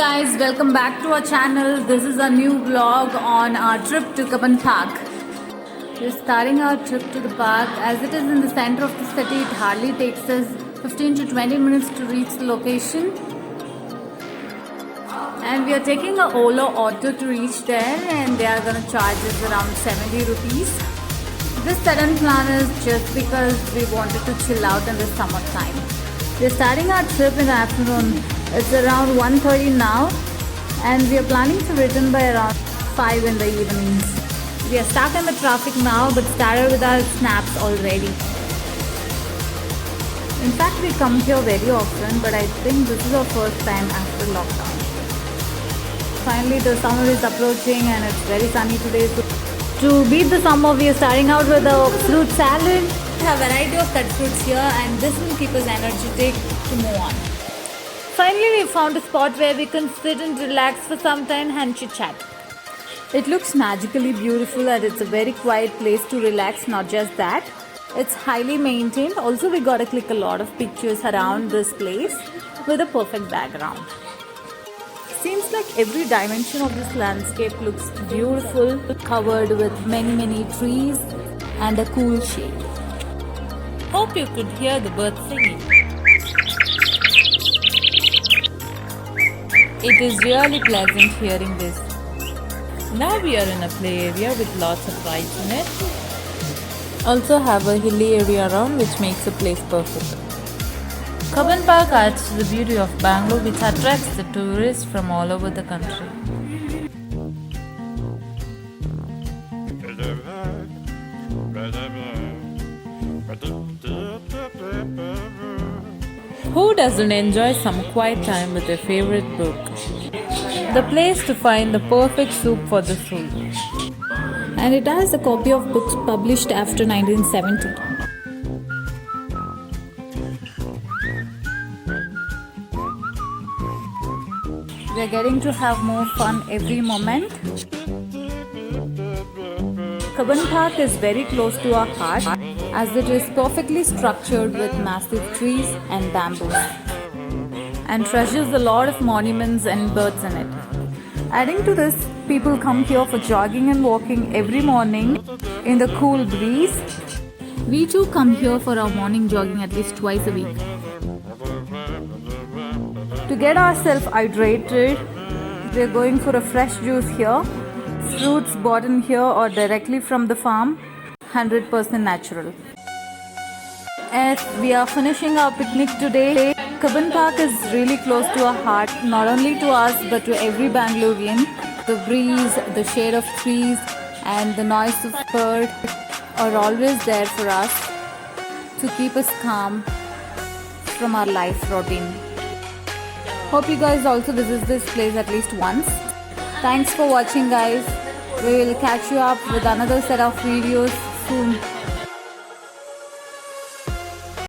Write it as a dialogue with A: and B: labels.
A: guys, welcome back to our channel. This is a new vlog on our trip to Cubbon Park. We're starting our trip to the park. As it is in the center of the city, it hardly takes us 15 to 20 minutes to reach the location. And we are taking a Ola auto to reach there, and they are going to charge us around 70 rupees. This sudden plan is just because we wanted to chill out in the summertime. We're starting our trip in the afternoon. It's around 1:30 now, and we are planning to return by around 5 in the evenings. We are stuck in the traffic now, but started with our snaps already. In fact, we come here very often, but I think this is our first time after lockdown. Finally, the summer is approaching and it's very sunny today. So to beat the summer, we are starting out with a fruit salad. We have a variety of cut fruits here, and this will keep us energetic to move on. Finally, we found a spot where we can sit and relax for some time and chit-chat. It looks magically beautiful, and it's a very quiet place to relax. Not just that, it's highly maintained. Also, we got to click a lot of pictures around this place with a perfect background. Seems like every dimension of this landscape looks beautiful, covered with many trees and a cool shade. Hope you could hear the birds singing. It is really pleasant hearing this. Now we are in a play area with lots of rides in it. Also have a hilly area around, which makes the place perfect. Cubbon Park adds to the beauty of Bangalore, which attracts the tourists from all over the country. Who doesn't enjoy some quiet time with their favorite book? The place to find the perfect soup for the soul. And it has a copy of books published after 1970. We are getting to have more fun every moment. Cubbon Park is very close to our heart, as it is perfectly structured with massive trees and bamboos, and treasures a lot of monuments and birds in it. Adding to this, people come here for jogging and walking every morning in the cool breeze. We too come here for our morning jogging at least twice a week. To get ourselves hydrated, we are going for a fresh juice here. Fruits bought in here or directly from the farm, 100% natural. As we are finishing our picnic today, Cubbon Park is really close to our heart, not only to us but to every Bangalorean. The breeze, the shade of trees and the noise of birds are always there for us to keep us calm from our life routine. Hope you guys also visit this place at least once. Thanks for watching, guys. We will catch you up with another set of videos soon.